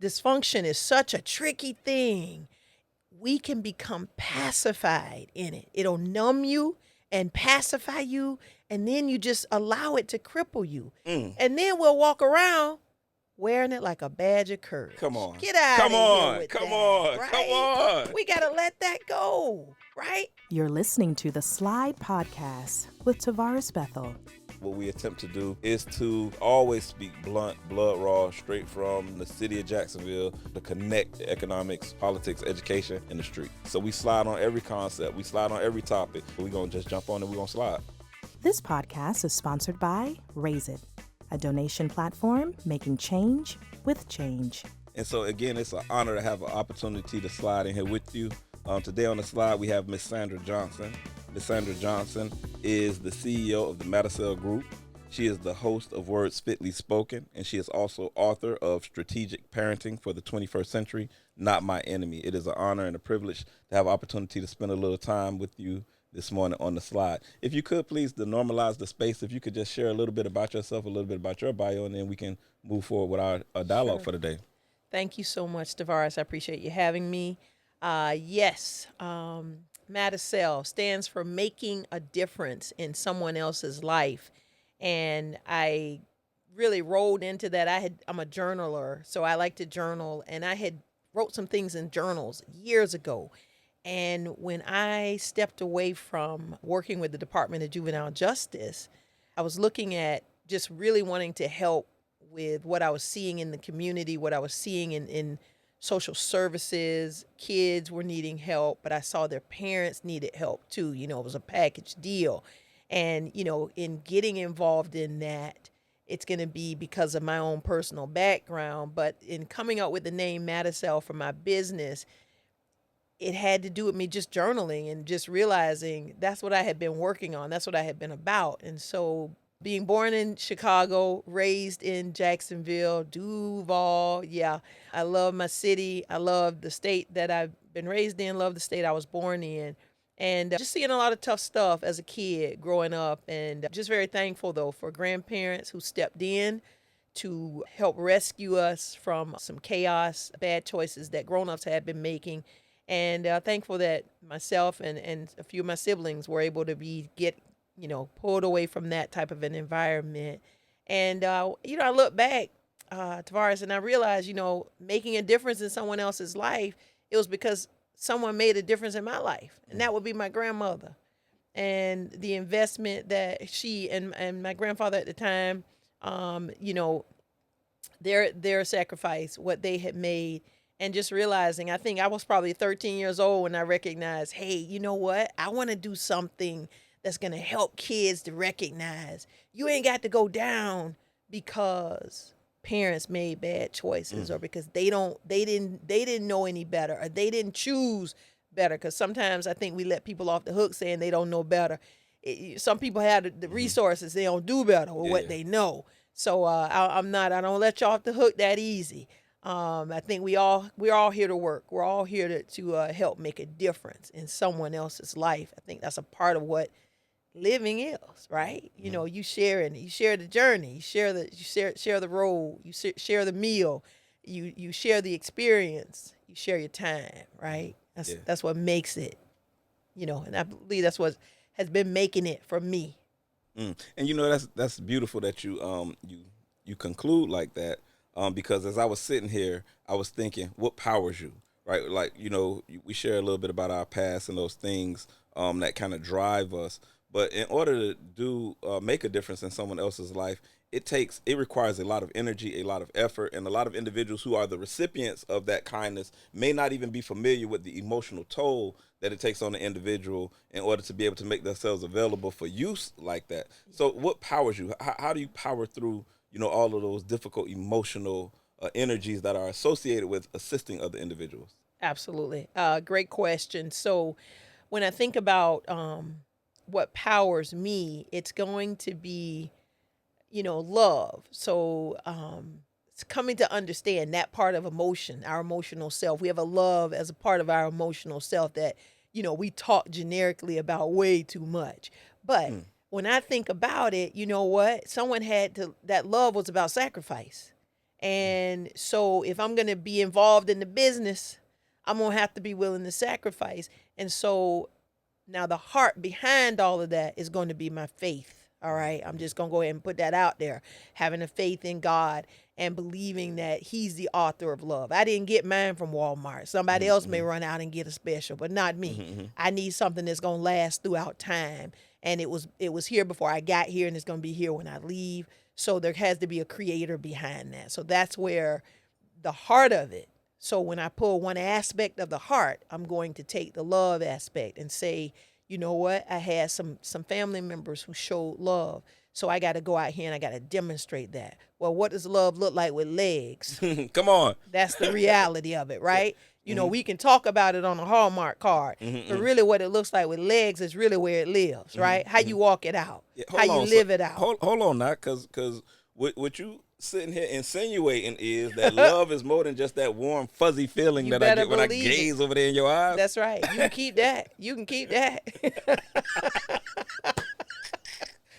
dysfunction is such a tricky thing. We can become pacified in it. It'll numb you and pacify you, and then you just allow it to cripple you. Mm. And then we'll walk around wearing it like a badge of courage. Come on. Get out Come of here on. with Come that, on. right? Come on. We got to let that go, right? You're listening to the Slide Podcast with Tavares Bethel. What we attempt to do is to always speak blunt, blood raw, straight from the city of Jacksonville to connect economics, politics, education, and the street. So we slide on every concept. We slide on every topic. We're going to just jump on and we're going to slide. This podcast is sponsored by Raise It, a donation platform making change with change. And so, again, it's an honor to have an opportunity to slide in here with you. Today on the slide, we have Miss Sandra Johnson. Miss Sandra Johnson is the CEO of the MADISEL Group. She is the host of Words Fitly Spoken, and she is also author of Strategic Parenting for the 21st Century, Not My Enemy. It is an honor and a privilege to have an opportunity to spend a little time with you this morning on the slide. If you could, please, to normalize the space, if you could just share a little bit about yourself, a little bit about your bio, and then we can move forward with our dialogue for the day. Thank you so much, Tavares. I appreciate you having me. Yes, MADISEL stands for making a difference in someone else's life. And I really rolled into that. I'm a journaler, so I like to journal. And I had wrote some things in journals years ago. And when I stepped away from working with the Department of Juvenile Justice, I was looking at just really wanting to help with what I was seeing in the community, what I was seeing in social services. Kids were needing help, but I saw their parents needed help too. You know, it was a package deal. And, you know, in getting involved in that, it's going to be because of my own personal background. But in coming up with the name MADISEL for my business, it had to do with me just journaling and just realizing that's what I had been working on. That's what I had been about. And so being born in Chicago, raised in Jacksonville, Duval, yeah, I love my city. I love the state that I've been raised in, love the state I was born in. And just seeing a lot of tough stuff as a kid growing up, and just very thankful, though, for grandparents who stepped in to help rescue us from some chaos, bad choices that grown-ups had been making. And thankful that myself and a few of my siblings were able to get pulled away from that type of an environment. And, I look back, Tavares, and I realized, making a difference in someone else's life, it was because someone made a difference in my life. And that would be my grandmother. And the investment that she and my grandfather at the time, their sacrifice, what they had made, and just realizing, I think I was probably 13 years old when I recognized, hey, you know what? I want to do something that's going to help kids to recognize you ain't got to go down because parents made bad choices or because they didn't know any better, or they didn't choose better. Because sometimes I think we let people off the hook saying they don't know better. Some people have the resources, they don't do better with what they know. So I don't let you off the hook that easy. I think we're all here to work. We're all here to help make a difference in someone else's life. I think that's a part of what living is, right? You share the journey, you share the road, you share the meal, you share the experience, you share your time, right? That's what makes it, and I believe that's what has been making it for me. And that's beautiful that you conclude like that, because as I was sitting here, I was thinking, what powers you, right? Like, we share a little bit about our past and those things that kind of drive us. But in order to make a difference in someone else's life, it requires a lot of energy, a lot of effort, and a lot of individuals who are the recipients of that kindness may not even be familiar with the emotional toll that it takes on the individual in order to be able to make themselves available for use like that. So what powers you? How do you power through, all of those difficult emotional energies that are associated with assisting other individuals? Absolutely. Great question. So when I think about what powers me, it's going to be, love. So it's coming to understand that part of emotion, our emotional self. We have a love as a part of our emotional self that, we talk generically about way too much. But when I think about it, you know what? That love was about sacrifice. And so if I'm going to be involved in the business, I'm going to have to be willing to sacrifice. And so now the heart behind all of that is going to be my faith. All right. I'm just going to go ahead and put that out there. Having a faith in God and believing that he's the author of love. I didn't get mine from Walmart. Somebody else may run out and get a special, but not me. I need something that's going to last throughout time. And it was here before I got here, and it's going to be here when I leave. So there has to be a creator behind that. So that's where the heart of it. So when I pull one aspect of the heart, I'm going to take the love aspect and say, you know what? I had some family members who showed love. So I got to go out here and I got to demonstrate that. Well, what does love look like with legs? Come on. That's the reality of it, right? You know, we can talk about it on a Hallmark card, but really what it looks like with legs is really where it lives, right? How you walk it out, how you live it out. Hold on now, because what you sitting here insinuating is that love is more than just that warm, fuzzy feeling You that I better get when I believe gaze it. over there in your eyes. That's right. You can keep that. You can keep that.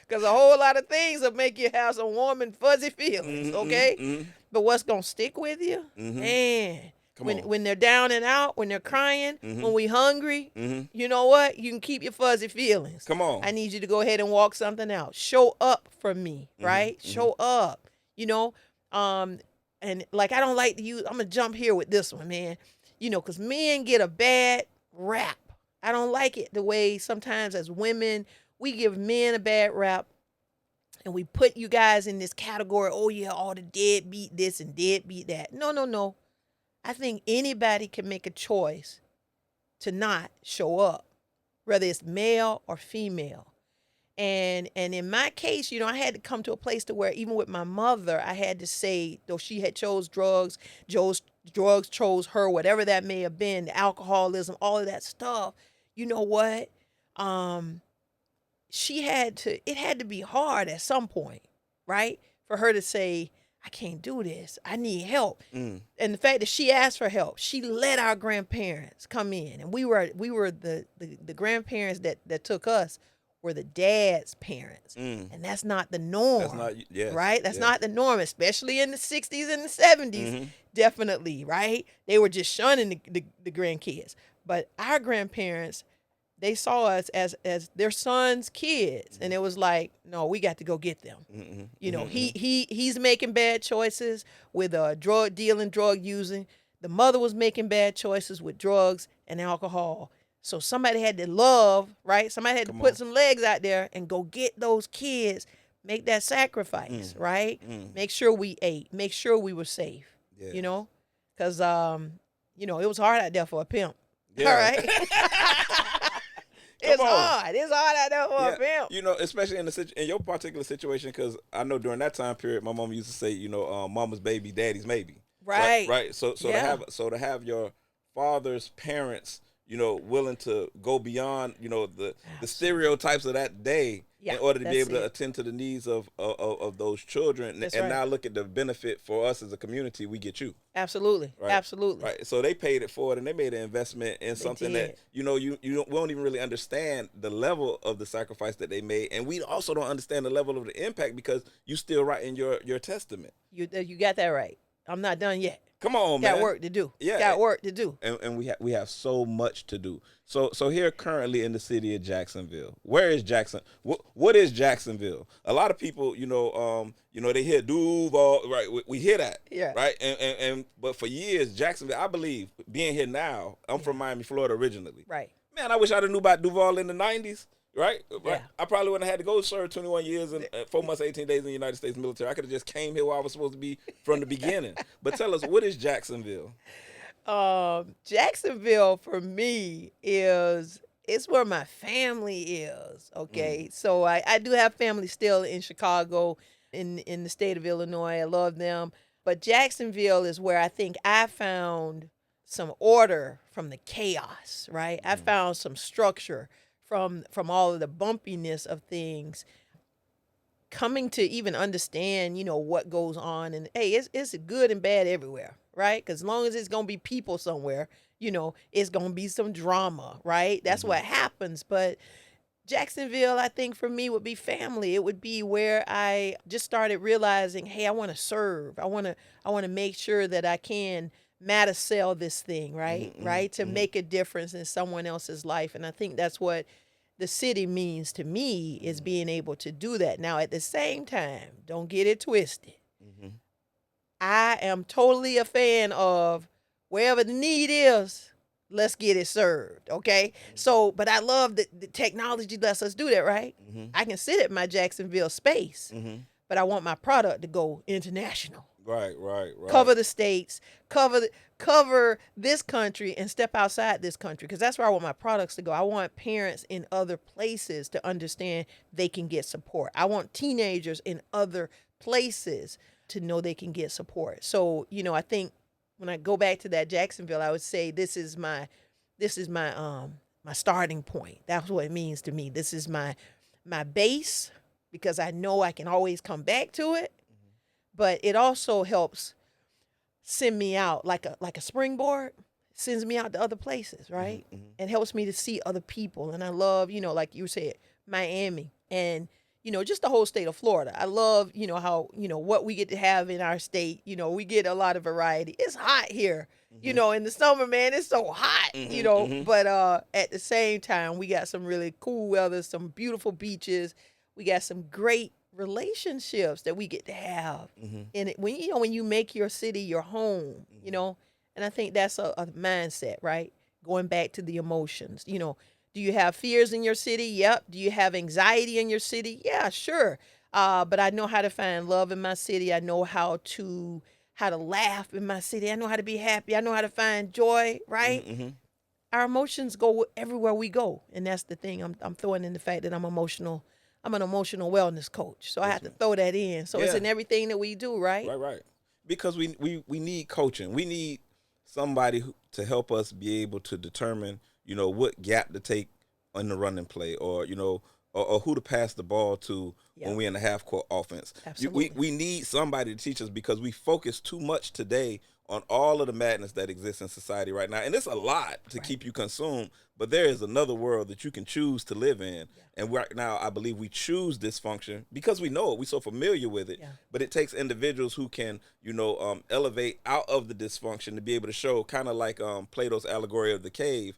Because a whole lot of things will make you have some warm and fuzzy feelings, okay? But what's going to stick with you? Man, when they're down and out, when they're crying, when we hungry, you know what? You can keep your fuzzy feelings. Come on. I need you to go ahead and walk something out. Show up for me, right? Show up, you know? And like, I don't like to use, I'm going to jump here with this one, man. You know, because men get a bad rap. I don't like it the way sometimes as women, we give men a bad rap and we put you guys in this category. Oh yeah, all the deadbeat this and deadbeat that. No. I think anybody can make a choice to not show up, whether it's male or female. And in my case, you know, I had to come to a place to where even with my mother, I had to say, though she had chose drugs, drugs chose her, whatever that may have been, the alcoholism, all of that stuff. You know what? It had to be hard at some point, right? For her to say, I can't do this. I need help. And the fact that she asked for help, she let our grandparents come in. And we were the grandparents that took us were the dad's parents. And that's not the norm. That's not, yes, right? That's yes. not the norm, especially in the 60s and the 70s. Definitely, right? They were just shunning the grandkids. But our grandparents, they saw us as their son's kids, and it was like, no, we got to go get them. You know, he's making bad choices with drug dealing, drug using. The mother was making bad choices with drugs and alcohol. So somebody had to love, right? Somebody had to put some legs out there and go get those kids, make that sacrifice, right? Make sure we ate, make sure we were safe, you know, because you know, it was hard out there for a pimp. Yeah. All right. It's hard. It's hard out there for a pimp. You know, especially in your particular situation, because I know during that time period, my mom used to say, you know, mama's baby, daddy's maybe. Right. Right. So to have your father's parents, you know, willing to go beyond, you know, the stereotypes of that day in order to be able to attend to the needs of those children. That's and right. Don't look at the benefit for us as a community. We get you. Absolutely. Right? Absolutely. Right. So they paid it forward and they made an investment in something that, you know, we don't even really understand the level of the sacrifice that they made. And we also don't understand the level of the impact because you still write in your testament. You got that right. I'm not done yet. Come on, man. Got work to do. Yeah. Got work to do. And we have so much to do. So here currently in the city of Jacksonville, where is Jackson? What is Jacksonville? A lot of people, you know, they hear Duval, right? We hear that, right? And but for years, Jacksonville, I believe, being here now, I'm from Miami, Florida originally. Right. Man, I wish I'd have knew about Duval in the 90s. Right? Yeah. I probably wouldn't have had to go serve 21 years and 4 months, 18 days in the United States military. I could have just came here where I was supposed to be from the beginning. But tell us, what is Jacksonville? Jacksonville for me it's where my family is. Okay. So I do have family still in Chicago, in the state of Illinois. I love them. But Jacksonville is where I think I found some order from the chaos, right? I found some structure from all of the bumpiness of things, coming to even understand, you know, what goes on. And hey, it's good and bad everywhere, right? Because as long as it's going to be people somewhere, you know, it's going to be some drama, right? That's what happens. But Jacksonville, I think for me would be family. It would be where I just started realizing, hey, I want to serve. I want to make sure that I can MADISEL this thing, right? Right? To make a difference in someone else's life. And I think that's what the city means to me, is being able to do that. Now, at the same time, don't get it twisted. I am totally a fan of wherever the need is, let's get it served, okay? So, but I love that the technology lets us do that, right? I can sit at my Jacksonville space, but I want my product to go international. Right. Cover the states, cover this country, and step outside this country, because that's where I want my products to go. I want parents in other places to understand they can get support. I want teenagers in other places to know they can get support. So, I think when I go back to that Jacksonville, I would say this is my my starting point. That's what it means to me. This is my base, because I know I can always come back to it. But it also helps send me out like a springboard, sends me out to other places, right? And helps me to see other people. And I love, like you said, Miami, and just the whole state of Florida. I love, how, what we get to have in our state. We get a lot of variety. It's hot here, in the summer, man, it's so hot, but at the same time, we got some really cool weather, some beautiful beaches. We got some great relationships that we get to have in it. When you make your city your home, and I think that's a mindset, right? Going back to the emotions, do you have fears in your city? Yep. Do you have anxiety in your city? Yeah, sure. But I know how to find love in my city. I know how to laugh in my city. I know how to be happy. I know how to find joy, right? Our emotions go everywhere we go. And that's the thing. I'm throwing in the fact that I'm emotional. I'm an emotional wellness coach. So I have to throw that in. So it's in everything that we do, right? Right. Because we need coaching. We need somebody to help us be able to determine, what gap to take on the running play, or, or who to pass the ball to when we're in the half court offense. Absolutely. We need somebody to teach us, because we focus too much today on all of the madness that exists in society right now. And it's a lot to keep you consumed, but there is another world that you can choose to live in. And right now, I believe we choose dysfunction because we know it. We're so familiar with it. But it takes individuals who can, elevate out of the dysfunction to be able to show, kind of like Plato's allegory of the cave.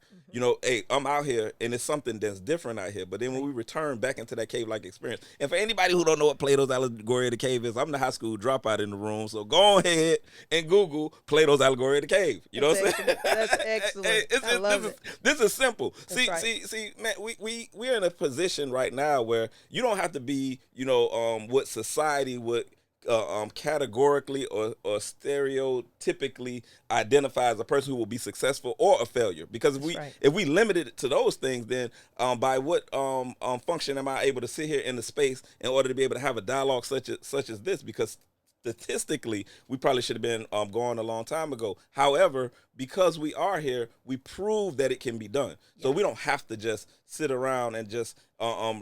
Hey, I'm out here, and it's something that's different out here. But then when we return back into that cave-like experience, and for anybody who don't know what Plato's allegory of the cave is, I'm the high school dropout in the room. So go ahead and Google Plato's allegory of the cave. You know what I'm saying? That's excellent. I love it. This is simple. That's right. See, man, we're in a position right now where you don't have to be, what society would categorically or stereotypically identify as a person who will be successful or a failure. Because if we limited it to those things, then by what function am I able to sit here in the space in order to be able to have a dialogue such as this? Because statistically, we probably should have been going a long time ago. However, because we are here, we prove that it can be done. So we don't have to just sit around and just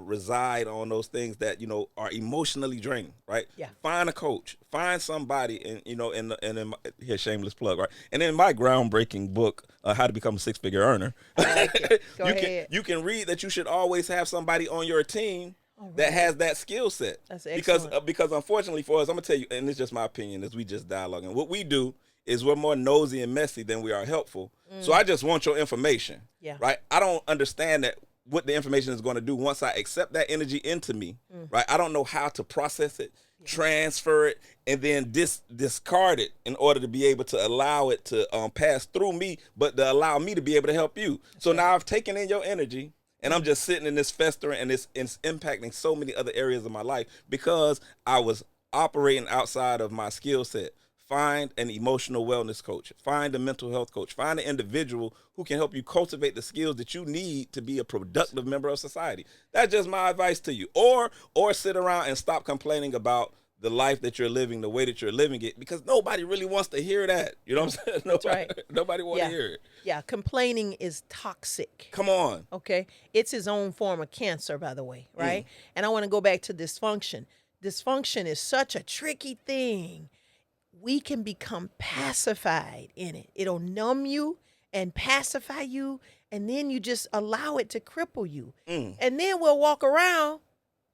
reside on those things that are emotionally draining, right? Find a coach, find somebody, and in here, shameless plug, right? And in my groundbreaking book, How to Become a Six-Figure Earner, I like it. Go ahead. You can read that you should always have somebody on your team that has that skill set. That's excellent. Because unfortunately for us, I'm gonna tell you, and it's just my opinion, as we just dialoguing. What we do is we're more nosy and messy than we are helpful. So I just want your information, right? I don't understand that what the information is going to do once I accept that energy into me, right? I don't know how to process it, transfer it, and then discard it in order to be able to allow it to pass through me, but to allow me to be able to help you. So now I've taken in your energy, and I'm just sitting in this festering, and it's impacting so many other areas of my life because I was operating outside of my skill set. Find an emotional wellness coach. Find a mental health coach. Find an individual who can help you cultivate the skills that you need to be a productive member of society. That's just my advice to you. Or sit around and stop complaining about the life that you're living, the way that you're living it, because nobody really wants to hear that. You know what I'm saying? Nobody wants to hear it. Yeah, complaining is toxic. Come on. Okay? It's his own form of cancer, by the way, right? And I want to go back to dysfunction. Dysfunction is such a tricky thing. We can become pacified in it. It'll numb you and pacify you, and then you just allow it to cripple you. And then we'll walk around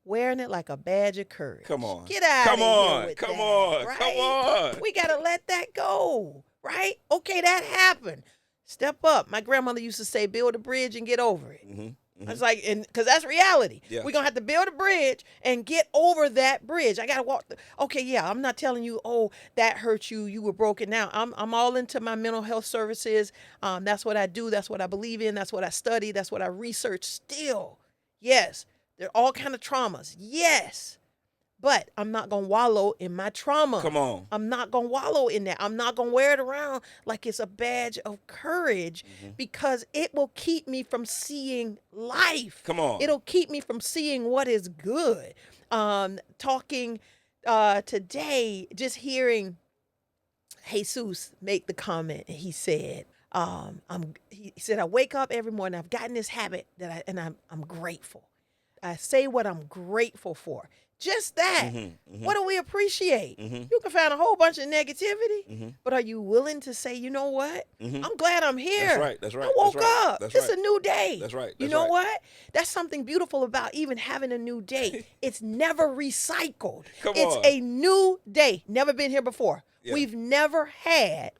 wearing it like a badge of courage. Come on. Get out Come of on. here with Come that, on. right? Come on. We got to let that go, right? Okay, that happened. Step up. My grandmother used to say, build a bridge and get over it. I was like, and because that's reality. Yeah. We're going to have to build a bridge and get over that bridge. I got to walk. Okay, yeah, I'm not telling you, oh, that hurt you. You were broken down. I'm all into my mental health services. That's what I do. That's what I believe in. That's what I study. That's what I research still. Yes, there are all kind of traumas. Yes. But I'm not going to wallow in my trauma. Come on. I'm not going to wallow in that. I'm not going to wear it around like it's a badge of courage because it will keep me from seeing life. Come on. It'll keep me from seeing what is good. Talking today, just hearing Jesus make the comment, and he said, he said, I wake up every morning. I've gotten this habit I'm grateful. I say what I'm grateful for. Just that. What do we appreciate? You can find a whole bunch of negativity, but are you willing to say, you know what? I'm glad I'm here. That's right. That's right. I woke That's right. up. That's It's right. a new day. That's right. You That's know right. what? That's something beautiful about even having a new day. It's never recycled. Come It's on. a new day. Never been here before. Yeah. We've never had,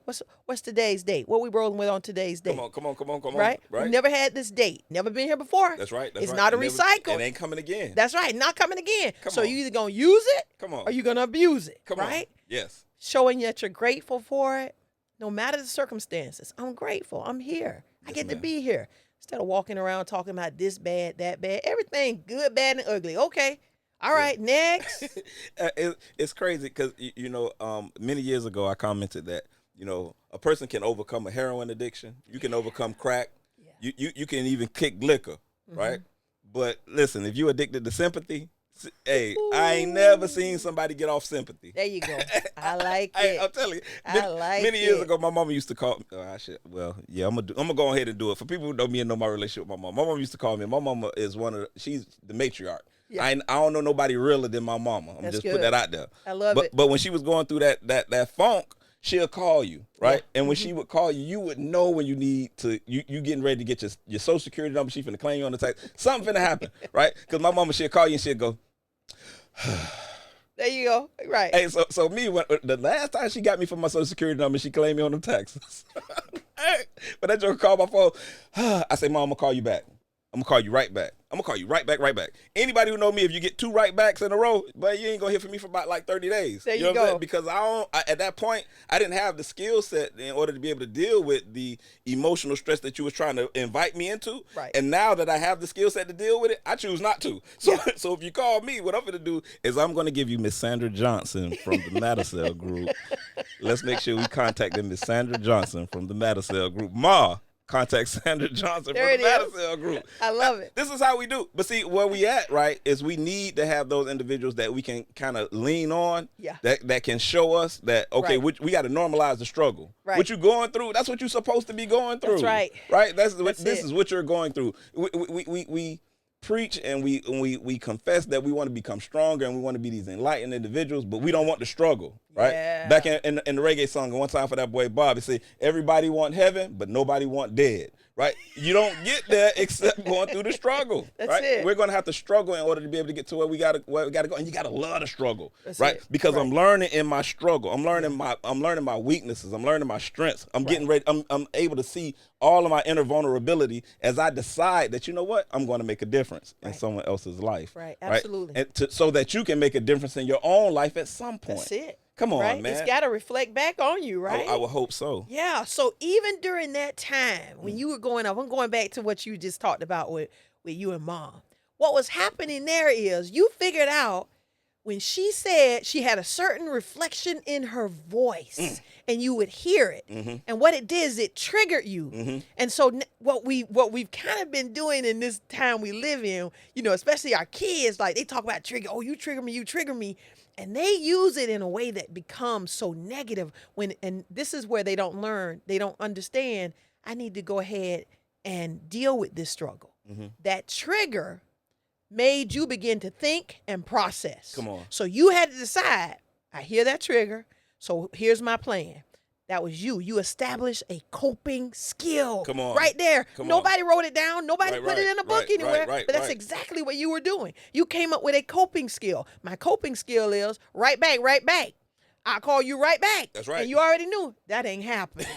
what's today's date? What we rolling with on today's date? Come on. Right? Right. We've never had this date. Never been here before. That's right. That's it's right. not a Never- recycle. It ain't coming again. That's right. Not coming again. Come so on. you either going to use it Come on. or you're going to abuse it. Come right? on. Yes. Showing that you're grateful for it, no matter the circumstances. I'm grateful. I'm here. I Yes, get to ma'am. be here. Instead of walking around talking about this bad, that bad, everything good, bad, and ugly. Okay. All right. Next. It's crazy because, many years ago I commented that, a person can overcome a heroin addiction. You can overcome crack. Yeah. You can even kick liquor, right? But listen, if you're addicted to sympathy, hey, I ain't never seen somebody get off sympathy. There you go. I like Hey, it. I'm telling you. I like many years it. ago, my mama used to call me. I'm gonna go ahead and do it. For people who know me and know my relationship with my mom used to call me. My mama is she's the matriarch. Yeah. I don't know nobody realer than my mama. I'm That's just good. putting that out there. I love but, it. But when she was going through that funk, she'll call you, right? Yeah. And when she would call you, you would know when you need to, you getting ready to get your social security number. She finna claim you on the tax. Something finna happen, right? Because my mama, she'll call you and she'll go, There you go. Right. hey, so me, when the last time she got me for my social security number, she claimed me on them taxes. Hey, but that joke called my phone. I say, Mom, I'm gonna call you back. I'm gonna call you right back. I'm gonna call you right back. Anybody who know me, if you get 2 right backs in a row, but you ain't gonna hear from me for about like 30 days. There you know what I'm go. saying? Because at that point, I didn't have the skill set in order to be able to deal with the emotional stress that you was trying to invite me into. Right. And now that I have the skill set to deal with it, I choose not to. So, so if you call me, what I'm gonna do is I'm gonna give you Miss Sandra Johnson from the MADISEL Group. Let's make sure we contact Miss Sandra Johnson from the MADISEL Group. Ma, contact Sandra Johnson There from the it is. MADISEL Group. I love it. This is how we do. But see, where we at, right, is we need to have those individuals that we can kind of lean on, Yeah. that can show us that, okay, Right. we got to normalize the struggle. Right. What you're going through, that's what you're supposed to be going through. That's right. Right? This it. is what you're going through. We preach and we confess that we want to become stronger and we want to be these enlightened individuals, but we don't want the struggle, right? Yeah. Back in the reggae song, one time for that boy Bob, it said, everybody want heaven, but nobody want dead, right? You don't get there except going through the struggle, That's right? it. We're going to have to struggle in order to be able to get to where we got to go, and you got to love the struggle, That's right? it. Because Right. I'm learning in my struggle. I'm learning my weaknesses. I'm learning my strengths. I'm getting ready. I'm able to see all of my inner vulnerability as I decide that, you know what, I'm going to make a difference in Right. someone else's life. Right. Absolutely. And so that you can make a difference in your own life at some point. That's it. Come on, right? man. It's got to reflect back on you, right? I would hope so. Yeah. So even during that time when you were going up, I'm going back to what you just talked about with you and Mom. What was happening there is you figured out when she said she had a certain reflection in her voice and you would hear it. And what it did is it triggered you. And so what we've kind of been doing in this time we live in, especially our kids, like they talk about trigger. Oh, you trigger me. And they use it in a way that becomes so negative and this is where they don't learn, they don't understand, I need to go ahead and deal with this struggle. That trigger made you begin to think and process. Come on. So you had to decide, I hear that trigger, so here's my plan. That was you. You established a coping skill. Come on. Right there. Come Nobody wrote it down. Nobody Right, put it right, in a book right, anywhere. right, but that's right. exactly what you were doing. You came up with a coping skill. My coping skill is right back, right back. I'll call you right back. That's right. And you already knew that ain't happening.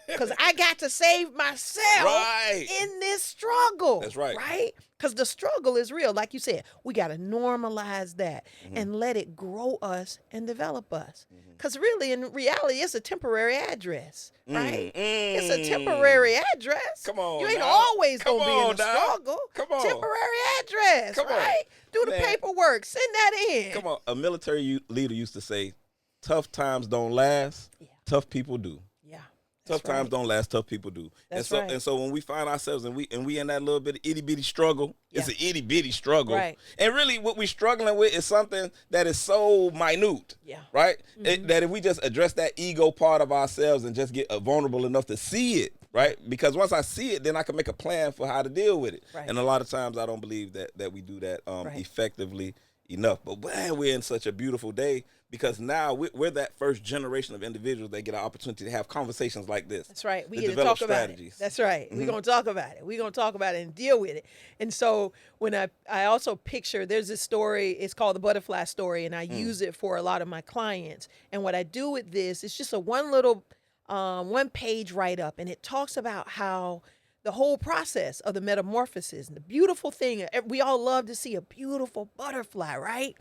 Because I got to save myself Right. in this struggle. That's right. Right? Because the struggle is real. Like you said, we got to normalize that and let it grow us and develop us. Because really, in reality, it's a temporary address. Right? It's a temporary address. Come on You ain't now. always Come going to be in on a now. struggle. Come on. Temporary address. Come on. Right? Do the Man. paperwork. Send that in. Come on. A military leader used to say, tough times don't last, tough people do. Yeah. Tough That's right. times don't last, tough people do. That's and so right. and so when we find ourselves and we in that little bit of itty bitty struggle, it's Yeah. an itty bitty struggle. Right. And really what we're struggling with is something that is so minute. Yeah. Right? That if we just address that ego part of ourselves and just get vulnerable enough to see it, right? Because once I see it, then I can make a plan for how to deal with it. Right. And a lot of times I don't believe that we do that effectively enough. But man, we're in such a beautiful day because now we're that first generation of individuals that get an opportunity to have conversations like this. That's right. We to get to develop talk about strategies. it. That's right. We're going to talk about it. We're going to talk about it and deal with it. And so when I also picture, there's this story, it's called the butterfly story, and I use it for a lot of my clients. And what I do with this, it's just a one page write-up, and it talks about how the whole process of the metamorphosis and the beautiful thing, we all love to see a beautiful butterfly, right?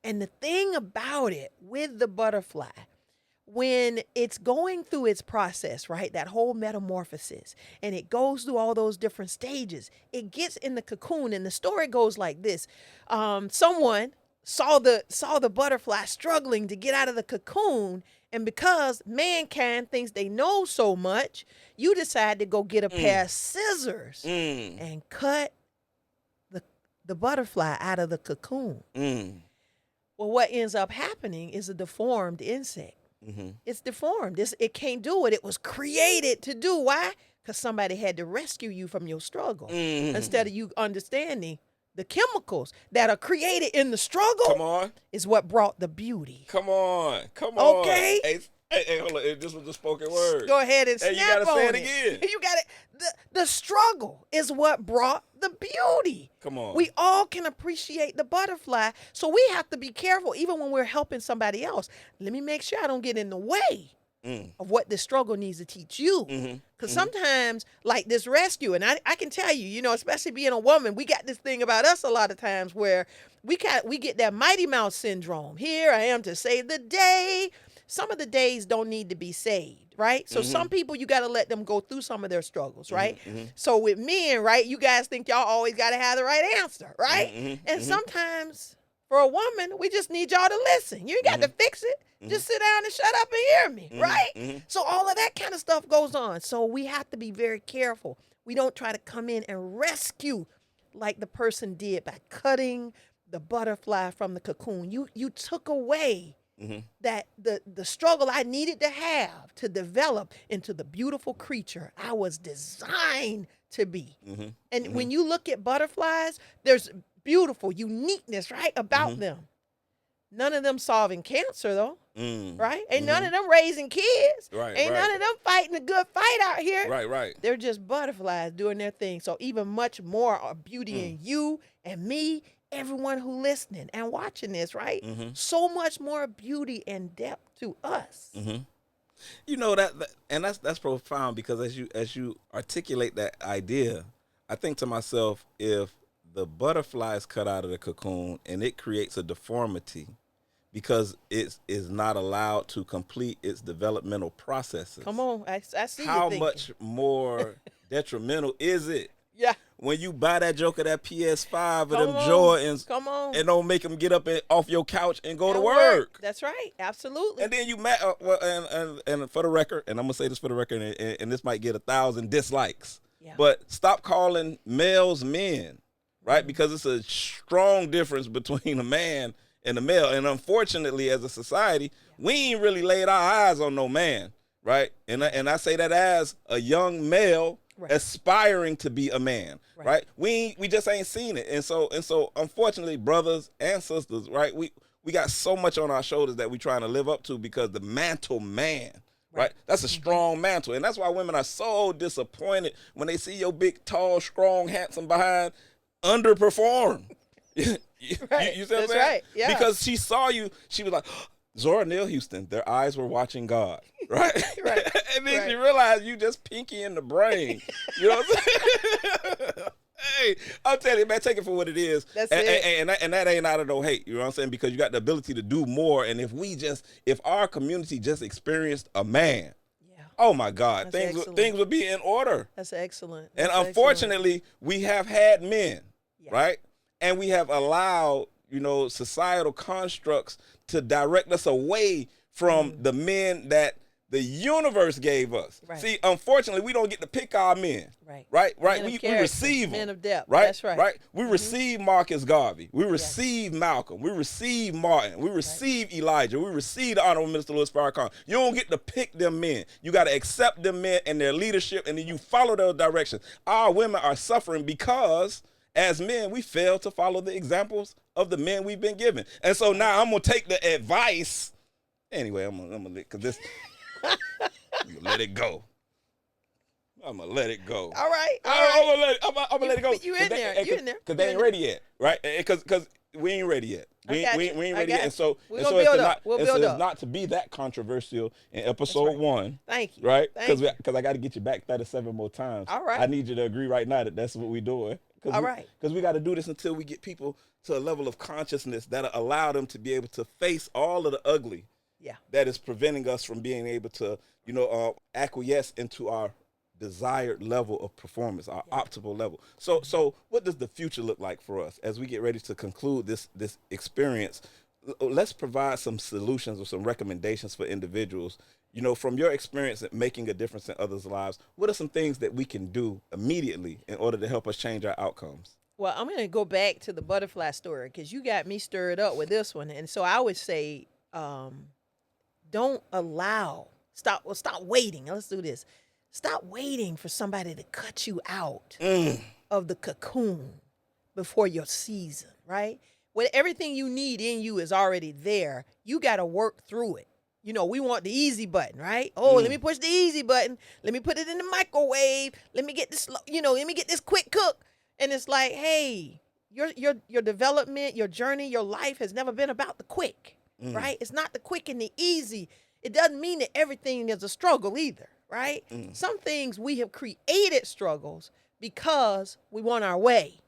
And the thing about it with the butterfly, when it's going through its process, right, that whole metamorphosis, and it goes through all those different stages, it gets in the cocoon, and the story goes like this. Someone saw the butterfly struggling to get out of the cocoon, and because mankind thinks they know so much, you decide to go get a pair of scissors and cut the butterfly out of the cocoon. Well, what ends up happening is a deformed insect. It's deformed. It can't do it. It was created to do. Why? Because somebody had to rescue you from your struggle. Instead of you understanding the chemicals that are created in the struggle. Come on. Is what brought the beauty. Come on. Come on. Okay. Hey, hold on. This was the spoken word. Go ahead and Hey, snap you gotta on say it again. You got it. The struggle is what brought the beauty. Come on. We all can appreciate the butterfly, so we have to be careful even when we're helping somebody else. Let me make sure I don't get in the way of what this struggle needs to teach you. Because sometimes, like this rescue, and I can tell you, especially being a woman, we got this thing about us a lot of times where we get that Mighty Mouse syndrome. Here I am to save the day. Some of the days don't need to be saved, right? So some people, you got to let them go through some of their struggles, right? So with men, right, you guys think y'all always got to have the right answer, right? And sometimes for a woman, we just need y'all to listen. You ain't got to fix it. Just sit down and shut up and hear me, right? So all of that kind of stuff goes on. So we have to be very careful. We don't try to come in and rescue like the person did by cutting the butterfly from the cocoon. You took away that the struggle I needed to have to develop into the beautiful creature I was designed to be. And when you look at butterflies, there's beautiful uniqueness, right, about them. None of them solving cancer, though, right? Ain't none of them raising kids. Ain't none of them fighting a good fight out here. Right. They're just butterflies doing their thing. So even much more beauty in you and me, everyone who listening and watching this, right? So much more beauty and depth to us. You know that and that's profound because as you articulate that idea, I think to myself, if the butterfly is cut out of the cocoon and it creates a deformity because it is not allowed to complete its developmental processes. Come on, I see How you thinking. much more detrimental is it? Yeah. When you buy that joker that PS5 or Come them on. Jordans, Come on. and don't make them get up off your couch and go to And work. That's right. Absolutely. And then you and for the record, and I'm gonna say this for the record, and this might get 1,000 dislikes. Yeah. But stop calling males men, right? Because it's a strong difference between a man and a male. And unfortunately, as a society, we ain't really laid our eyes on no man, right? And I say that as a young male. Right. Aspiring to be a man, right? We just ain't seen it, and so unfortunately, brothers and sisters, right? We got so much on our shoulders that we trying to live up to because the mantle man, right? That's a strong mantle. And that's why women are so disappointed when they see your big, tall, strong, handsome behind underperform. You see what I'm That's saying? right. Yeah. Because she saw you, she was like, Zora Neale Houston, their eyes were watching God, right? Right. And then she Right. realized you just pinky in the brain. You know what I'm saying? Hey, I'm telling you, man, take it for what it is. That's and, it. and that ain't out of no hate. You know what I'm saying? Because you got the ability to do more. And if our community just experienced a man, Yeah. oh my God, That's excellent. things would be in order. That's excellent. And That's unfortunately, we have had men, Yeah. right? And we have allowed, societal constructs to direct us away from the men that the universe gave us. Right. See, unfortunately, we don't get to pick our men. Right. Right. Men of We character, receive them. men of depth. Right. That's right. Right. We receive Marcus Garvey. We receive Malcolm. We receive Martin. We receive Elijah. We receive the Honorable Minister Louis Farrakhan. You don't get to pick them men. You got to accept them men and their leadership, and then you follow their direction. Our women are suffering because, as men, we fail to follow the examples of the men we've been given. And so now I'm gonna take the advice. Anyway, I'm gonna because this. I'm gonna let it go. I'm gonna let it go. All right. I'm gonna let it go. You in there. You in there. Because they ain't ready yet, right? Because we ain't ready yet. We ain't ready yet. And so We're gonna build up. We'll build up. It's not to be that controversial in episode 1. Thank you. Right? Thank you. Because I got to get you back 37 more times. All right. I need you to agree right now that that's what we're doing. All right. Because we got to do this until we get people to a level of consciousness that allow them to be able to face all of the ugly that is preventing us from being able to, acquiesce into our desired level of performance, our optimal level. So what does the future look like for us as we get ready to conclude this experience? Let's provide some solutions or some recommendations for individuals. From your experience at making a difference in others' lives, what are some things that we can do immediately in order to help us change our outcomes? Well, I'm going to go back to the butterfly story because you got me stirred up with this one. And so I would say, don't allow, stop waiting. Let's do this. Stop waiting for somebody to cut you out of the cocoon before your season, right? When everything you need in you is already there, you got to work through it. We want the easy button, right? Oh, let me push the easy button. Let me put it in the microwave. Let me get this, let me get this quick cook. And it's like, hey, your development, your journey, your life has never been about the quick, right? It's not the quick and the easy. It doesn't mean that everything is a struggle either, right? Some things we have created struggles because we want our way.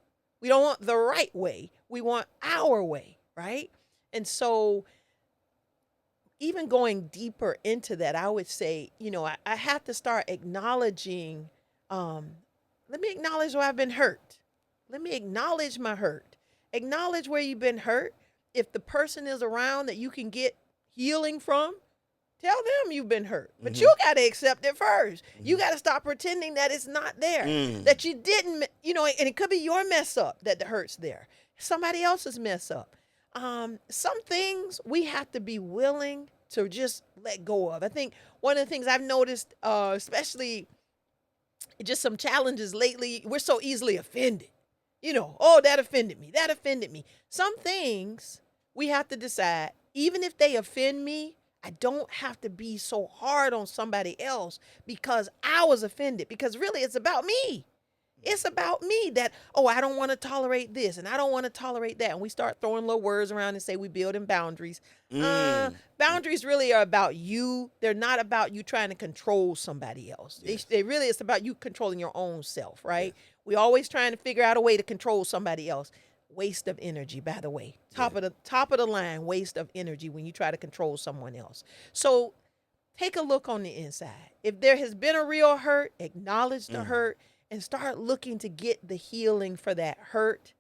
We don't want the right way. We want our way, right? And so even going deeper into that, I would say, I have to start acknowledging, let me acknowledge where I've been hurt. Let me acknowledge my hurt. Acknowledge where you've been hurt. If the person is around that you can get healing from, tell them you've been hurt. But you got to accept it first. You got to stop pretending that it's not there, that you didn't, and it could be your mess up that the hurt's there. Somebody else's mess up. Some things we have to be willing to just let go of. I think one of the things I've noticed, especially just some challenges lately, we're so easily offended. Oh, that offended me. That offended me. Some things we have to decide, even if they offend me, I don't have to be so hard on somebody else because I was offended. Because really, it's about me. It's about me that, I don't want to tolerate this and I don't want to tolerate that. And we start throwing little words around and say we building boundaries. Boundaries really are about you. They're not about you trying to control somebody else. Yes. It's about you controlling your own self, right? Yeah. We always trying to figure out a way to control somebody else. Waste of energy, by the way. Top of the line, waste of energy when you try to control someone else. So take a look on the inside. If there has been a real hurt, acknowledge the hurt. And start looking to get the healing for that hurt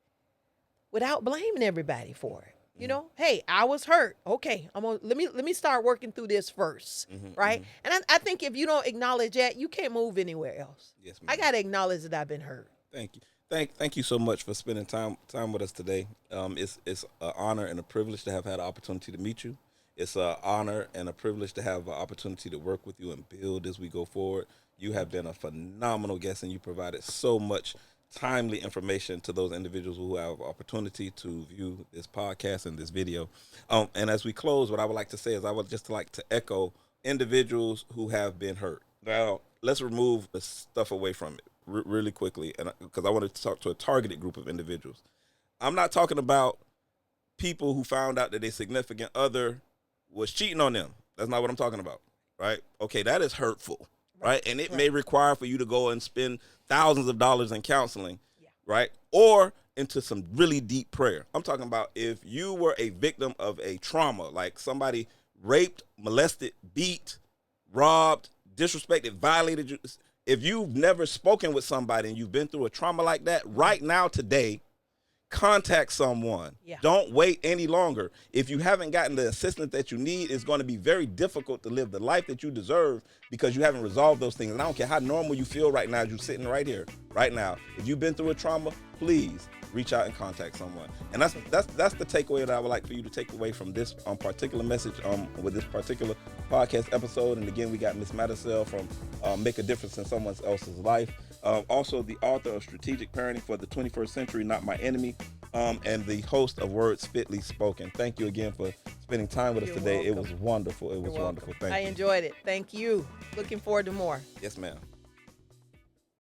without blaming everybody for it. Hey, I was hurt. Okay, let me start working through this first, right? And I think if you don't acknowledge that, you can't move anywhere else. Yes, ma'am. I got to acknowledge that I've been hurt. Thank you. Thank you so much for spending time with us today. It's an honor and a privilege to have had an opportunity to meet you. It's an honor and a privilege to have an opportunity to work with you and build as we go forward. You have been a phenomenal guest, and you provided so much timely information to those individuals who have opportunity to view this podcast and this video. And as we close, what I would like to say is I would just like to echo individuals who have been hurt. Now, let's remove the stuff away from it really quickly, and because I want to talk to a targeted group of individuals. I'm not talking about people who found out that their significant other was cheating on them. That's not what I'm talking about, right? Okay, that is hurtful, right? And it may require for you to go and spend thousands of dollars in counseling, right? Or into some really deep prayer. I'm talking about if you were a victim of a trauma, like somebody raped, molested, beat, robbed, disrespected, violated you. If you've never spoken with somebody and you've been through a trauma like that, right now, today, contact someone. Yeah. Don't wait any longer. If you haven't gotten the assistance that you need, it's going to be very difficult to live the life that you deserve because you haven't resolved those things. And I don't care how normal you feel right now as you're sitting right here, right now. If you've been through a trauma, please reach out and contact someone. And that's the takeaway that I would like for you to take away from this particular message with this particular podcast episode. And again, we got Miss MADISEL from Make a Difference in Someone Else's Life. Also the author of Strategic Parenting for the 21st Century, Not My Enemy, and the host of Words Fitly Spoken. Thank you again for spending time with us today. Welcome. It was wonderful. It was wonderful. Thank you. I enjoyed it. Thank you. Looking forward to more. Yes, ma'am.